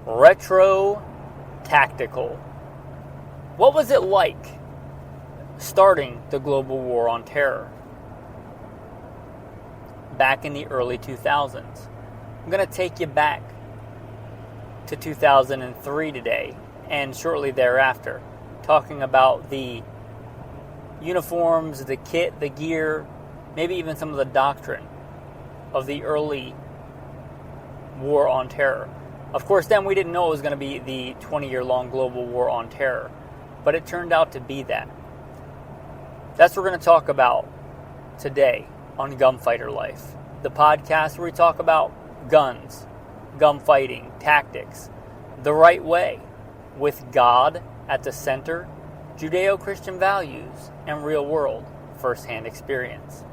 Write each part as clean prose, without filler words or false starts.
retro tactical. What was it like starting the global war on terror back in the early 2000s? I'm going to take you back to 2003 today and shortly thereafter, talking about the uniforms, the kit, the gear, maybe even some of the doctrine of the early war on terror. Of course, then we didn't know it was going to be the 20-year-long global war on terror, but it turned out to be that. That's what we're going to talk about today on Gunfighter Life, the podcast where we talk about guns, gunfighting, tactics, the right way, with God at the center, Judeo-Christian values, and real-world first-hand experience.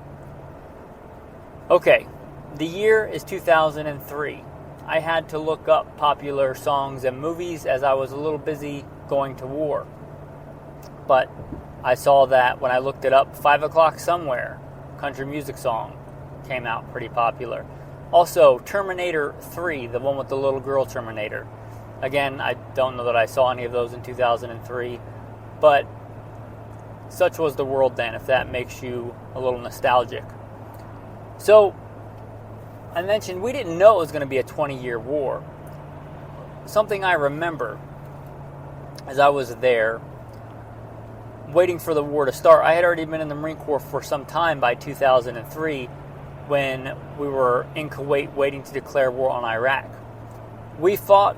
Okay, the year is 2003. I had to look up popular songs and movies as I was a little busy going to war. But I saw that when I looked it up, 5 O'Clock Somewhere, country music song, came out pretty popular. Also, Terminator 3, the one with the little girl Terminator. Again, I don't know that I saw any of those in 2003, but such was the world then, if that makes you a little nostalgic. So, I mentioned we didn't know it was going to be a 20-year war. Something I remember as I was there, waiting for the war to start. I had already been in the Marine Corps for some time by 2003 when we were in Kuwait waiting to declare war on Iraq. We fought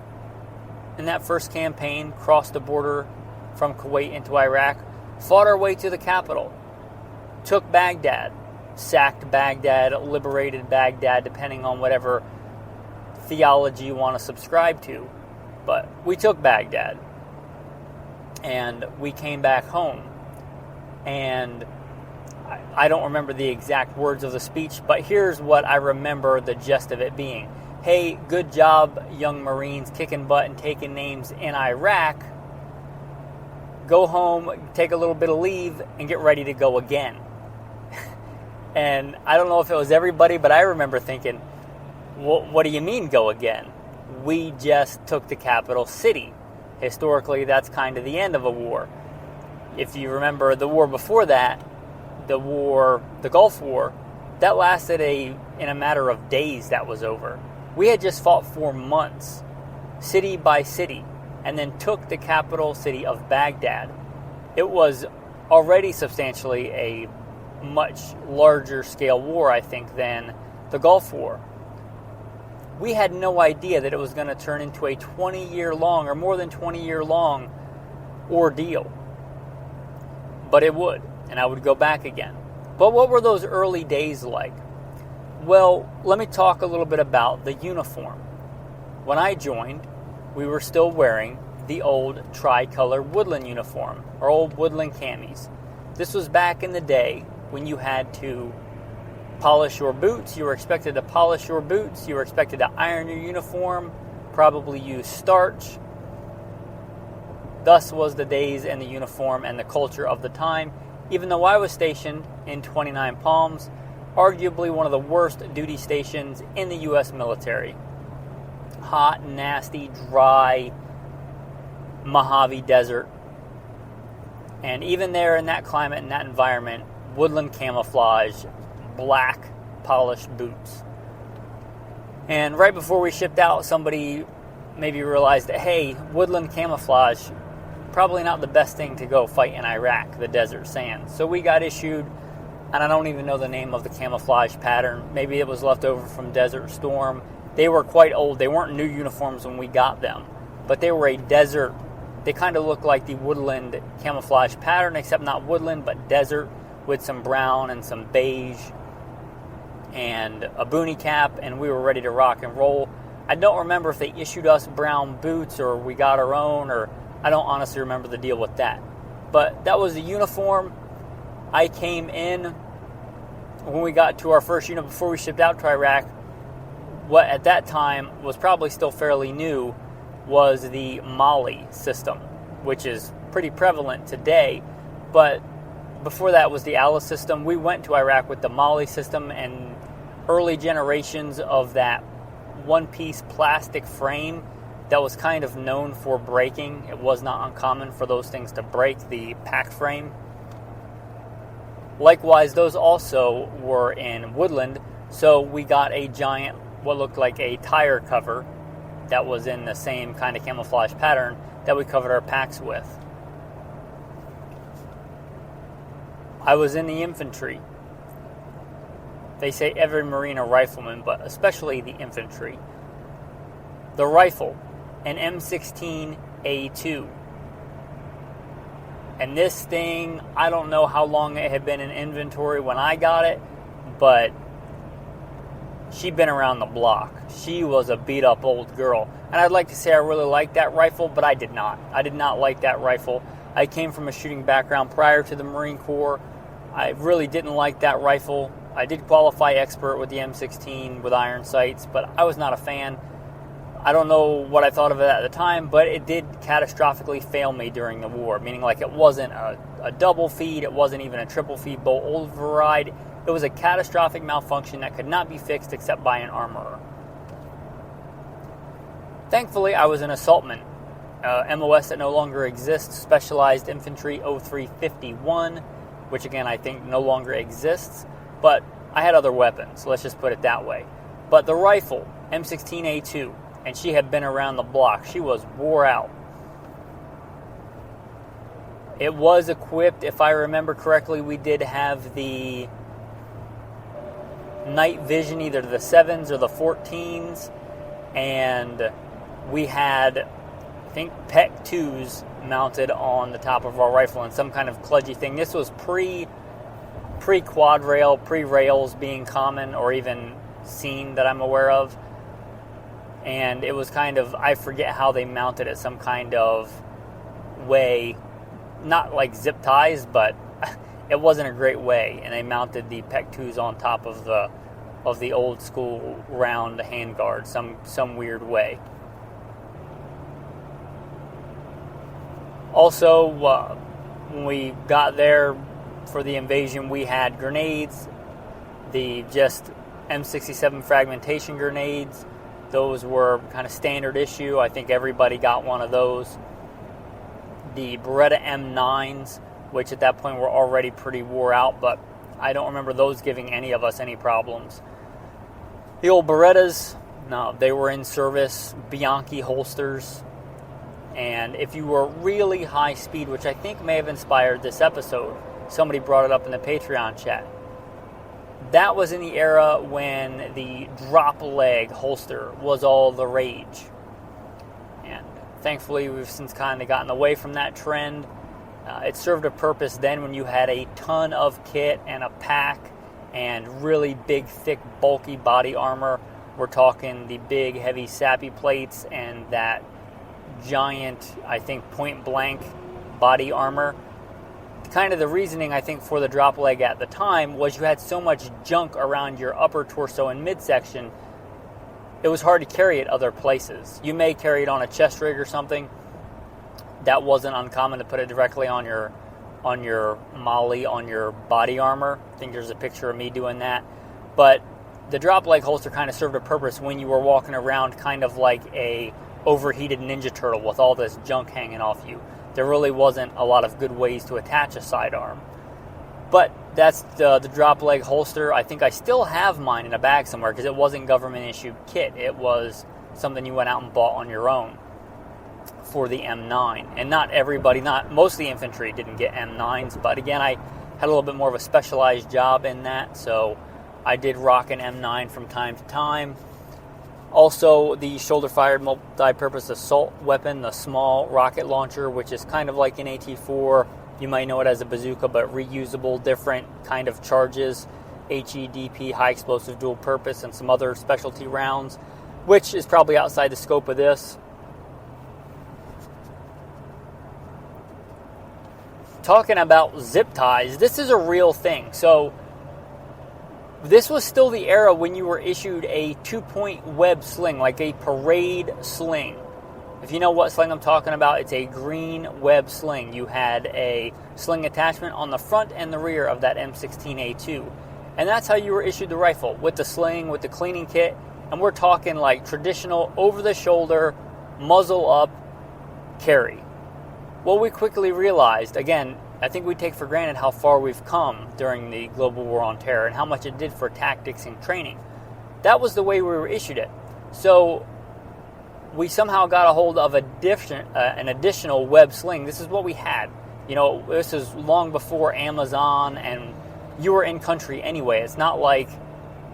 in that first campaign, crossed the border from Kuwait into Iraq, fought our way to the capital, took Baghdad, sacked Baghdad, liberated Baghdad, depending on whatever theology you want to subscribe to. But we took Baghdad, and we came back home. And I don't remember the exact words of the speech, but here's what I remember the gist of it being. Hey, good job, young Marines, kicking butt and taking names in Iraq. Go home, take a little bit of leave, and get ready to go again. And I don't know if it was everybody, but I remember thinking, what do you mean go again? We just took the capital city. Historically, that's kind of the end of a war. If you remember the war before that, the Gulf War, that lasted in a matter of days that was over. We had just fought for months, city by city, and then took the capital city of Baghdad. It was already substantially a much larger scale war, I think, than the Gulf War. We had no idea that it was going to turn into a 20-year-long or more than 20-year-long ordeal. But it would, and I would go back again. But what were those early days like? Well, let me talk a little bit about the uniform. When I joined, we were still wearing the old tricolor woodland uniform, or old woodland camis. This was back in the day when you had to polish your boots. You were expected to polish your boots. You were expected to iron your uniform, probably use starch. Thus was the days and the uniform and the culture of the time. Even though I was stationed in 29 Palms, arguably one of the worst duty stations in the U.S. military. Hot, nasty, dry, Mojave Desert. And even there in that climate and that environment, woodland camouflage, black polished boots. And right before we shipped out, somebody maybe realized that, hey, woodland camouflage, probably not the best thing to go fight in Iraq, the desert sand. So we got issued, and I don't even know the name of the camouflage pattern. Maybe it was left over from Desert Storm. They were quite old. They weren't new uniforms when we got them, but they were a desert. They kind of looked like the woodland camouflage pattern, except not woodland, but desert, with some brown and some beige and a boonie cap, and we were ready to rock and roll. I don't remember if they issued us brown boots or we got our own, or I don't honestly remember the deal with that. But that was the uniform. I came in when we got to our first unit before we shipped out to Iraq. What at that time was probably still fairly new was the Molly system, which is pretty prevalent today, but before that was the Alice system. We went to Iraq with the Molly system, and early generations of that one-piece plastic frame that was kind of known for breaking. It was not uncommon for those things to break the pack frame. Likewise, those also were in woodland, so we got a giant, what looked like a tire cover that was in the same kind of camouflage pattern that we covered our packs with. I was in the infantry. They say every Marine a rifleman, but especially the infantry. The rifle, an M16A2. And this thing, I don't know how long it had been in inventory when I got it, but she'd been around the block. She was a beat-up old girl. And I'd like to say I really liked that rifle, but I did not. I did not like that rifle. I came from a shooting background prior to the Marine Corps. I really didn't like that rifle. I did qualify expert with the M16 with iron sights, but I was not a fan. I don't know what I thought of it at the time, but it did catastrophically fail me during the war, meaning like it wasn't a double feed, it wasn't even a triple feed bolt override. It was a catastrophic malfunction that could not be fixed except by an armorer. Thankfully, I was an assaultman, MOS that no longer exists, Specialized Infantry 0351, which again I think no longer exists, but I had other weapons, let's just put it that way. But the rifle, M16A2, and she had been around the block. She was wore out. It was equipped, if I remember correctly, we did have the night vision, either the 7s or the 14s, and we had, I think, PEC 2s mounted on the top of our rifle in some kind of kludgy thing. This was pre-quad rail, pre-rails being common or even seen that I'm aware of. And it was kind of, I forget how they mounted it, some kind of way, not like zip ties, but it wasn't a great way. And they mounted the PEC 2s on top of the old school round handguard, some weird way. Also, when we got there for the invasion, we had grenades, the just M67 fragmentation grenades. Those were kind of standard issue. I think everybody got one of those. The Beretta M9s, which at that point were already pretty wore out, but I don't remember those giving any of us any problems. The old Berettas, no, they were in service, Bianchi holsters. And if you were really high speed, which I think may have inspired this episode, somebody brought it up in the Patreon chat. That was in the era when the drop leg holster was all the rage. And thankfully, we've since kind of gotten away from that trend. It served a purpose then when you had a ton of kit and a pack and really big, thick, bulky body armor. We're talking the big, heavy, sappy plates and that giant, I think, point-blank body armor. Kind of the reasoning, I think, for the drop leg at the time was you had so much junk around your upper torso and midsection, it was hard to carry it other places. You may carry it on a chest rig or something. That wasn't uncommon to put it directly on your molly, on your body armor. I think there's a picture of me doing that. But the drop leg holster kind of served a purpose when you were walking around kind of like a overheated Ninja Turtle with all this junk hanging off you. There really wasn't a lot of good ways to attach a sidearm. But that's the drop leg holster. I think I still have mine in a bag somewhere because it wasn't government issued kit. It was something you went out and bought on your own for the M9. And most of the infantry didn't get M9s, but again, I had a little bit more of a specialized job in that, so I did rock an M9 from time to time. Also, the shoulder-fired multi-purpose assault weapon, the small rocket launcher, which is kind of like an AT-4. You might know it as a bazooka, but reusable, different kind of charges. HEDP, high explosive dual purpose, and some other specialty rounds, which is probably outside the scope of this. Talking about zip ties, this is a real thing. So, this was still the era when you were issued a 2-point web sling, like a parade sling. If you know what sling I'm talking about, it's a green web sling. You had a sling attachment on the front and the rear of that M16A2. And that's how you were issued the rifle, with the sling, with the cleaning kit. And we're talking like traditional over-the-shoulder muzzle up, carry. Well, we quickly realized, again, I think we take for granted how far we've come during the global war on terror and how much it did for tactics and training. That was the way we were issued it. So we somehow got a hold of an additional web sling. This is what we had. This is long before Amazon, and you were in country anyway. It's not like,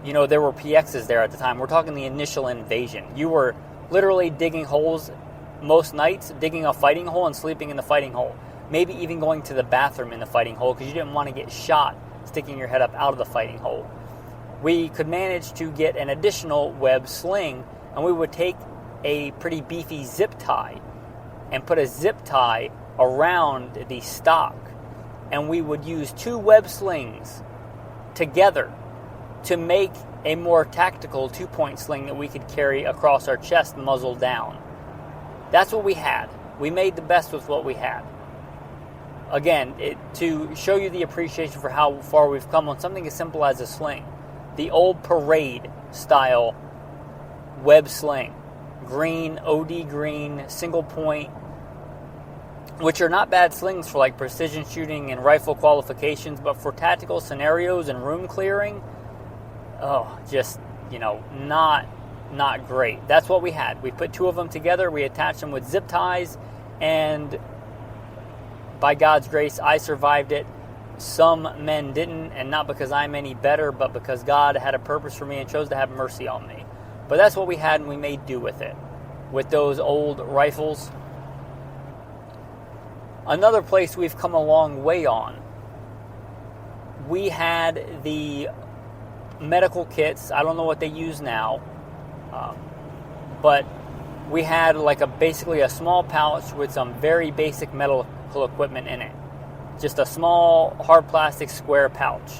there were PXs there at the time. We're talking the initial invasion. You were literally digging holes most nights, digging a fighting hole and sleeping in the fighting hole. Maybe even going to the bathroom in the fighting hole because you didn't want to get shot sticking your head up out of the fighting hole. We could manage to get an additional web sling, and we would take a pretty beefy zip tie and put a zip tie around the stock, and we would use 2 web slings together to make a more tactical 2-point sling that we could carry across our chest, muzzle down. That's what we had. We made the best with what we had. Again, to show you the appreciation for how far we've come on something as simple as a sling. The old parade style web sling. Green, OD green, single point, which are not bad slings for like precision shooting and rifle qualifications, but for tactical scenarios and room clearing, not great. That's what we had. We put 2 of them together, we attached them with zip ties, and by God's grace, I survived it. Some men didn't, and not because I'm any better, but because God had a purpose for me and chose to have mercy on me. But that's what we had, and we made do with it, with those old rifles. Another place we've come a long way on, we had the medical kits. I don't know what they use now, but we had basically a small pouch with some very basic medical equipment in it. Just a small hard plastic square pouch.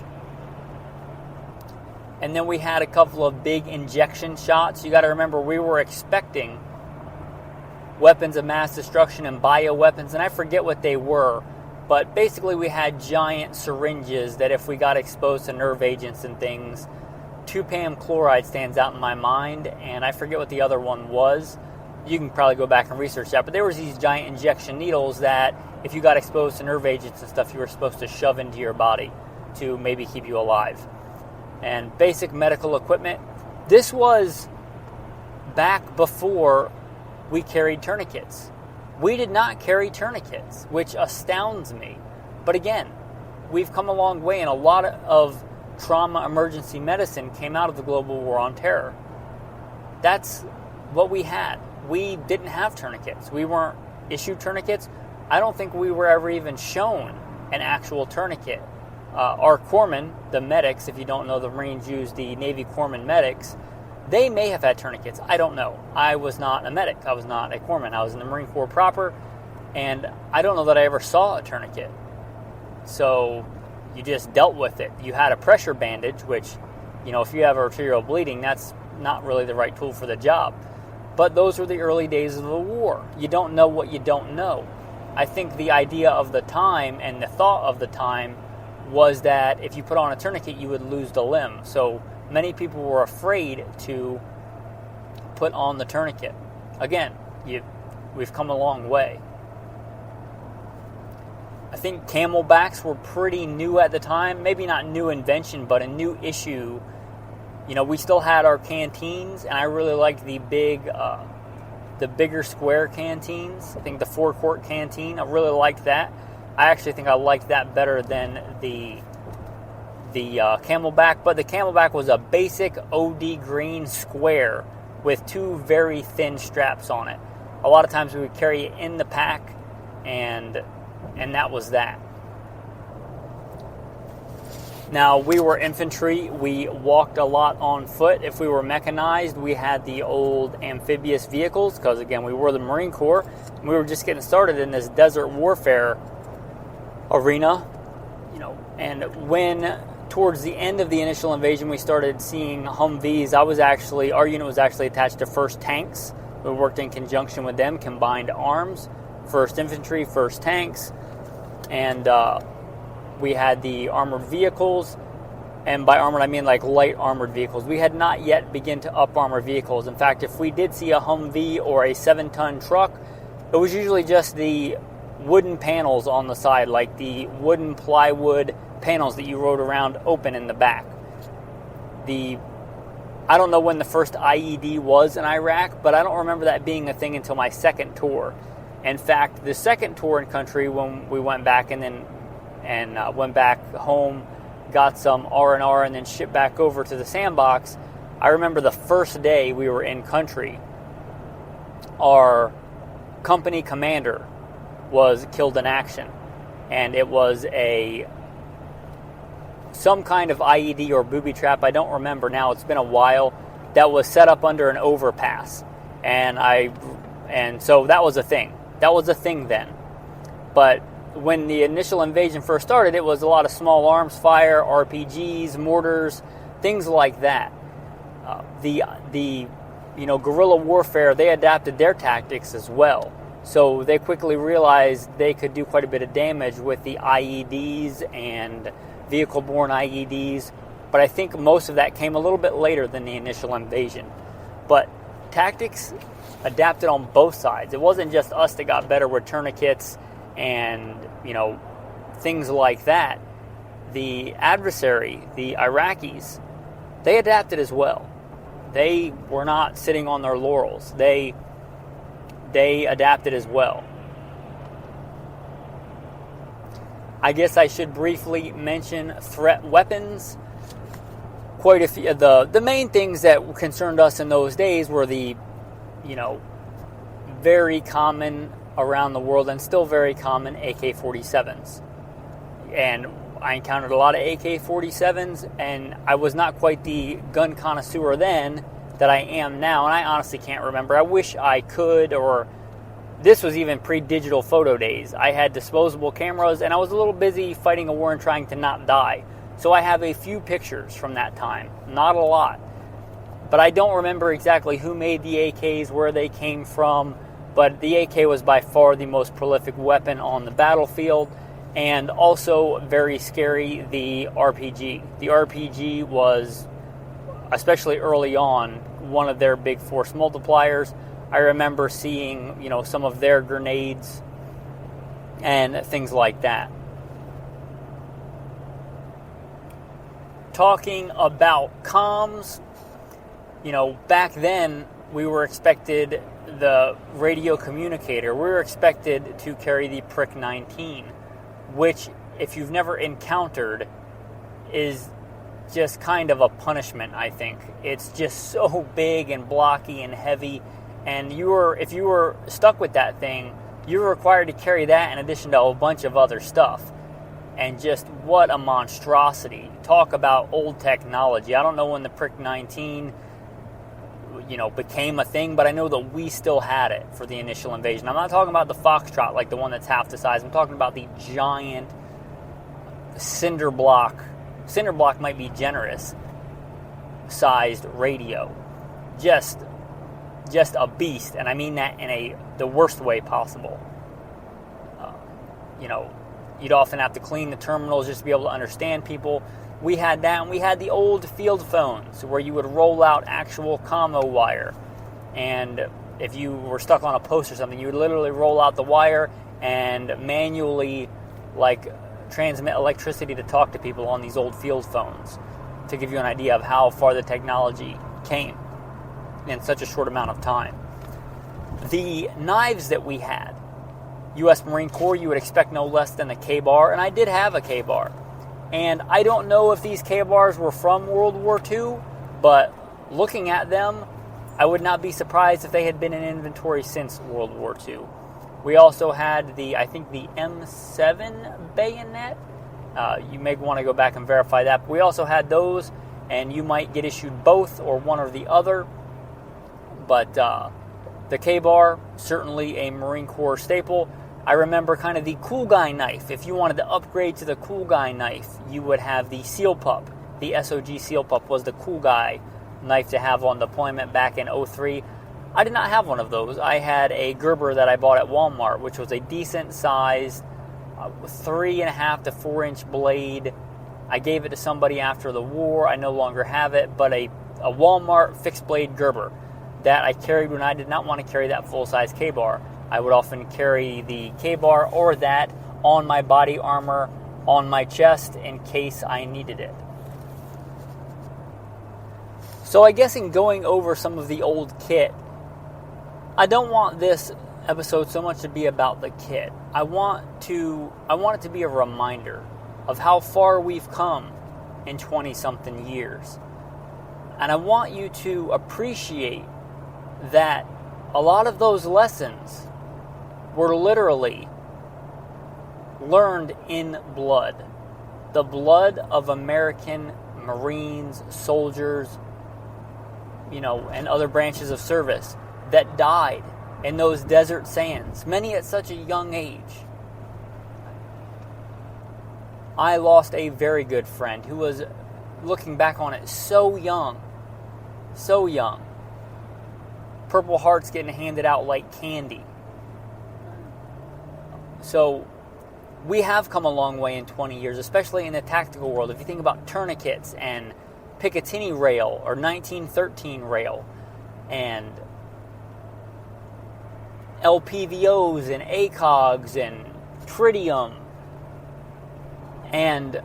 And then we had a couple of big injection shots. You got to remember, we were expecting weapons of mass destruction and bioweapons, and I forget what they were, but basically we had giant syringes that if we got exposed to nerve agents and things, 2-PAM chloride stands out in my mind, and I forget what the other one was. You can probably go back and research that, but there was these giant injection needles that if you got exposed to nerve agents and stuff, you were supposed to shove into your body to maybe keep you alive. And basic medical equipment. This was back before we carried tourniquets. We did not carry tourniquets, which astounds me. But again, we've come a long way, and a lot of trauma emergency medicine came out of the global war on terror. That's what we had. We didn't have tourniquets. We weren't issued tourniquets. I don't think we were ever even shown an actual tourniquet. Our corpsmen, the medics, if you don't know, the Marines use the Navy corpsmen medics. They may have had tourniquets. I don't know. I was not a medic. I was not a corpsman. I was in the Marine Corps proper, and I don't know that I ever saw a tourniquet. So you just dealt with it. You had a pressure bandage, which, if you have arterial bleeding, that's not really the right tool for the job. But those were the early days of the war. You don't know what you don't know. I think the idea of the time and the thought of the time was that if you put on a tourniquet, you would lose the limb. So many people were afraid to put on the tourniquet. Again, we've come a long way. I think camelbacks were pretty new at the time. Maybe not new invention, but a new issue. We still had our canteens, and I really liked the bigger square canteens. I think the 4-quart canteen, I really liked that. I actually think I liked that better than the camelback, but the camelback was a basic OD green square with 2 very thin straps on it. A lot of times we would carry it in the pack, and that was that. Now, we were infantry. We walked a lot on foot. If we were mechanized, we had the old amphibious vehicles, because again, we were the Marine Corps. And we were just getting started in this desert warfare arena, and when towards the end of the initial invasion we started seeing Humvees, our unit was actually attached to 1st Tanks. We worked in conjunction with them, combined arms, 1st Infantry, 1st Tanks, and we had the armored vehicles. And by armored, I mean like light armored vehicles. We had not yet begun to up armor vehicles. In fact, if we did see a Humvee or a 7-ton truck, it was usually just the wooden panels on the side, like the wooden plywood panels that you rode around open in the back. I don't know when the first IED was in Iraq, but I don't remember that being a thing until my second tour. In fact, the second tour in country, when we went back and went back home, got some R&R, and then shipped back over to the sandbox, I remember the first day we were in country, our company commander was killed in action, and it was some kind of IED or booby trap, I don't remember now, it's been a while, that was set up under an overpass, and so that was a thing. That was a thing then. But when the initial invasion first started, it was a lot of small arms fire, RPGs, mortars, things like that. The guerrilla warfare, they adapted their tactics as well. So they quickly realized they could do quite a bit of damage with the IEDs and vehicle-borne IEDs. But I think most of that came a little bit later than the initial invasion. But tactics adapted on both sides. It wasn't just us that got better with tourniquets and, things like that. The adversary, the Iraqis, they adapted as well. They were not sitting on their laurels. They adapted as well. I guess I should briefly mention threat weapons. Quite a few. The main things that concerned us in those days were the, very common around the world and still very common AK-47s. And I encountered a lot of AK-47s, and I was not quite the gun connoisseur then that I am now, and I honestly can't remember. I wish I could, or this was even pre-digital photo days. I had disposable cameras, and I was a little busy fighting a war and trying to not die. So I have a few pictures from that time, not a lot. But I don't remember exactly who made the AKs, where they came from, but the AK was by far the most prolific weapon on the battlefield, and also very scary, the RPG. The RPG was, especially early on, one of their big force multipliers. I remember seeing, some of their grenades and things like that. Talking about comms, back then we were expected the radio communicator. We were expected to carry the Prick 19, which, if you've never encountered, is just kind of a punishment, I think. It's just so big and blocky and heavy, and if you were stuck with that thing, you were required to carry that in addition to a bunch of other stuff. And just what a monstrosity. Talk about old technology. I don't know when the Prick 19 became a thing, but I know that we still had it for the initial invasion. I'm not talking about the Foxtrot, like the one that's half the size. I'm talking about the giant cinder block might be generous sized radio. Just a beast, and I mean that in the worst way possible. You'd often have to clean the terminals just to be able to understand people. We had that, and we had the old field phones where you would roll out actual commo wire. And if you were stuck on a post or something, you would literally roll out the wire and manually, transmit electricity to talk to people on these old field phones, to give you an idea of how far the technology came in such a short amount of time. The knives that we had, U.S. Marine Corps, you would expect no less than a K-bar, and I did have a K-bar. And I don't know if these K-bars were from World War II, but looking at them, I would not be surprised if they had been in inventory since World War II. We also had the M7 bayonet. You may want to go back and verify that. But we also had those, and you might get issued both or one or the other. But the K-bar, certainly a Marine Corps staple. I remember kind of the cool guy knife. If you wanted to upgrade to the cool guy knife, you would have the Seal Pup. The SOG Seal Pup was the cool guy knife to have on deployment back in 03. I did not have one of those. I had a Gerber that I bought at Walmart, which was a decent sized 3.5 to 4 inch blade I gave it to somebody after the war. I no longer have it, but a Walmart fixed blade Gerber that I carried when I did not want to carry that full-size K-bar. I would often carry the K-bar or that on my body armor on my chest in case I needed it. So I guess in going over some of the old kit, I don't want this episode so much to be about the kit. I want it to be a reminder of how far we've come in 20-something years. And I want you to appreciate that a lot of those lessons were literally learned in blood. The blood of American Marines, soldiers, and other branches of service that died in those desert sands, many at such a young age. I lost a very good friend who was, looking back on it, so young. Purple Hearts getting handed out like candy. So we have come a long way in 20 years, especially in the tactical world. If you think about tourniquets and Picatinny rail or 1913 rail and LPVOs and ACOGs and tritium and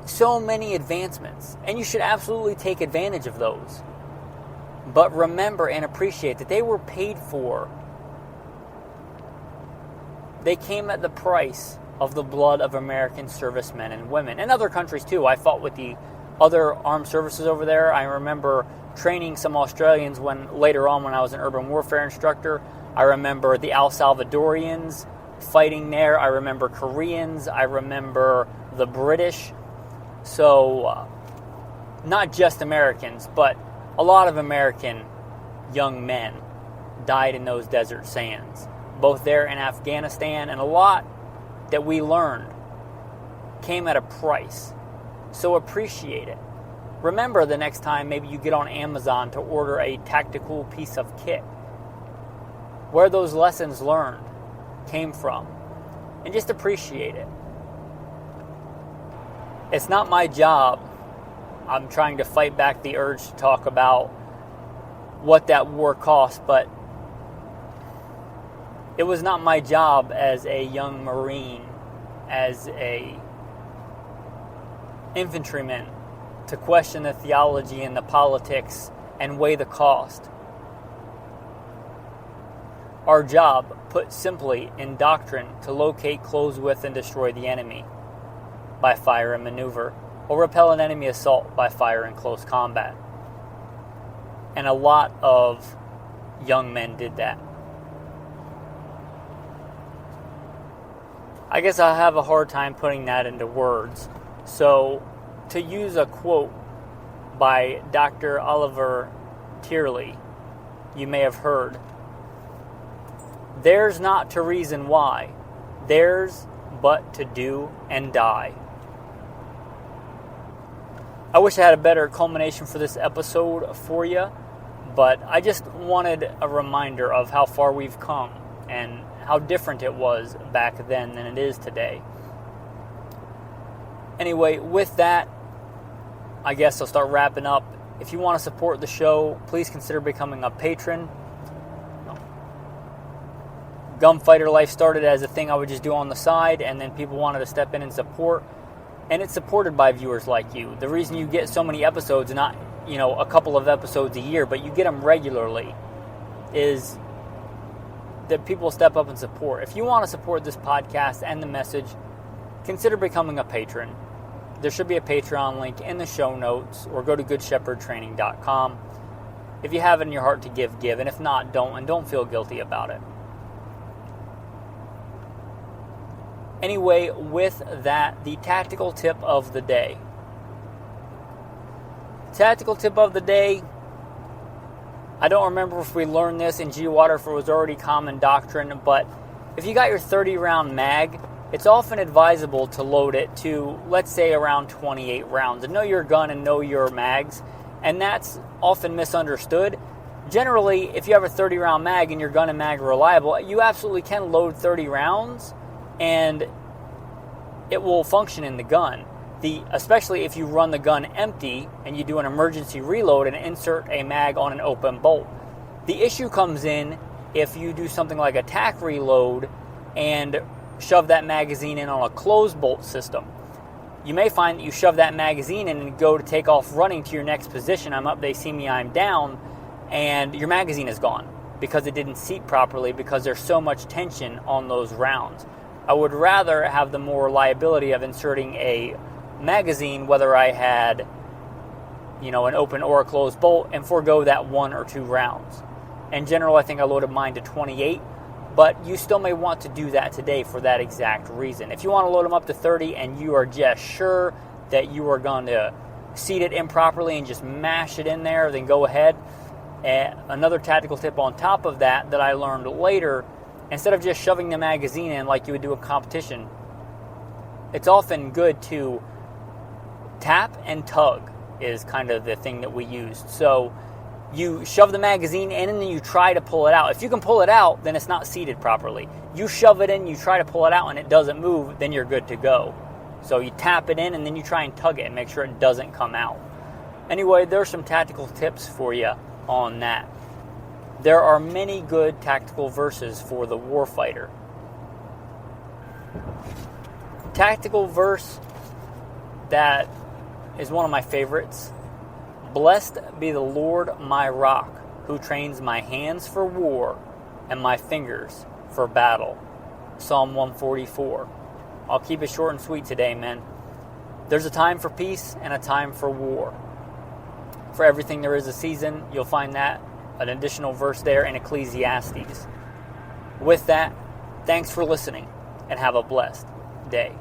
so many advancements. And you should absolutely take advantage of those. But remember and appreciate that they were paid for. They came at the price of the blood of American servicemen and women. And other countries too. I fought with the other armed services over there. I remember training some Australians later on when I was an urban warfare instructor. I remember the El Salvadorians fighting there. I remember Koreans. I remember the British. So, not just Americans, but a lot of American young men died in those desert sands, both there in Afghanistan, and a lot that we learned came at a price. So appreciate it. Remember the next time maybe you get on Amazon to order a tactical piece of kit, where those lessons learned came from, and just appreciate it. It's not my job. I'm trying to fight back the urge to talk about what that war cost, but it was not my job as a young Marine, as a infantryman, to question the theology and the politics and weigh the cost. Our job, put simply in doctrine, to locate, close with, and destroy the enemy by fire and maneuver, or repel an enemy assault by fire in close combat. And a lot of young men did that. I guess I have a hard time putting that into words. So, to use a quote by Dr. Oliver Tierley, you may have heard, "There's not to reason why, there's but to do and die." I wish I had a better culmination for this episode for you, but I just wanted a reminder of how far we've come and how different it was back then than it is today. Anyway, with that, I guess I'll start wrapping up. If you want to support the show, please consider becoming a patron. Gunfighter life started as a thing I would just do on the side, and then people wanted to step in and support. And it's supported by viewers like you. The reason you get so many episodes, not, a couple of episodes a year, but you get them regularly, is that people step up and support. If you want to support this podcast and the message, consider becoming a patron. There should be a Patreon link in the show notes, or go to goodshepherdtraining.com. If you have it in your heart to give, give. And if not, don't, and don't feel guilty about it. Anyway, with that, the tactical tip of the day. Tactical tip of the day, I don't remember if we learned this in G-Water, if it was already common doctrine, but if you got your 30-round mag, it's often advisable to load it to, let's say, around 28 rounds. And know your gun and know your mags, and that's often misunderstood. Generally, if you have a 30-round mag and your gun and mag are reliable, you absolutely can load 30 rounds, and it will function in the gun. especially if you run the gun empty and you do an emergency reload and insert a mag on an open bolt. The issue comes in if you do something like a tack reload and shove that magazine in on a closed bolt system. You may find that you shove that magazine in and go to take off running to your next position. I'm up, they see me, I'm down, and your magazine is gone because it didn't seat properly because there's so much tension on those rounds. I would rather have the more liability of inserting a magazine, whether I had, an open or a closed bolt, and forego that 1 or 2 rounds. In general, I think I loaded mine to 28, but you still may want to do that today for that exact reason. If you want to load them up to 30 and you are just sure that you are going to seat it improperly and just mash it in there, then go ahead. And another tactical tip on top of that I learned later, instead of just shoving the magazine in like you would do a competition, it's often good to tap and tug is kind of the thing that we used. So you shove the magazine in and then you try to pull it out. If you can pull it out, then it's not seated properly. You shove it in, you try to pull it out, and it doesn't move, then you're good to go. So you tap it in and then you try and tug it and make sure it doesn't come out. Anyway, there's some tactical tips for you on that. There are many good tactical verses for the warfighter. Tactical verse that is one of my favorites. Blessed be the Lord my rock, who trains my hands for war and my fingers for battle. Psalm 144. I'll keep it short and sweet today, men. There's a time for peace and a time for war. For everything there is a season. You'll find that, an additional verse there in Ecclesiastes. With that, thanks for listening and have a blessed day.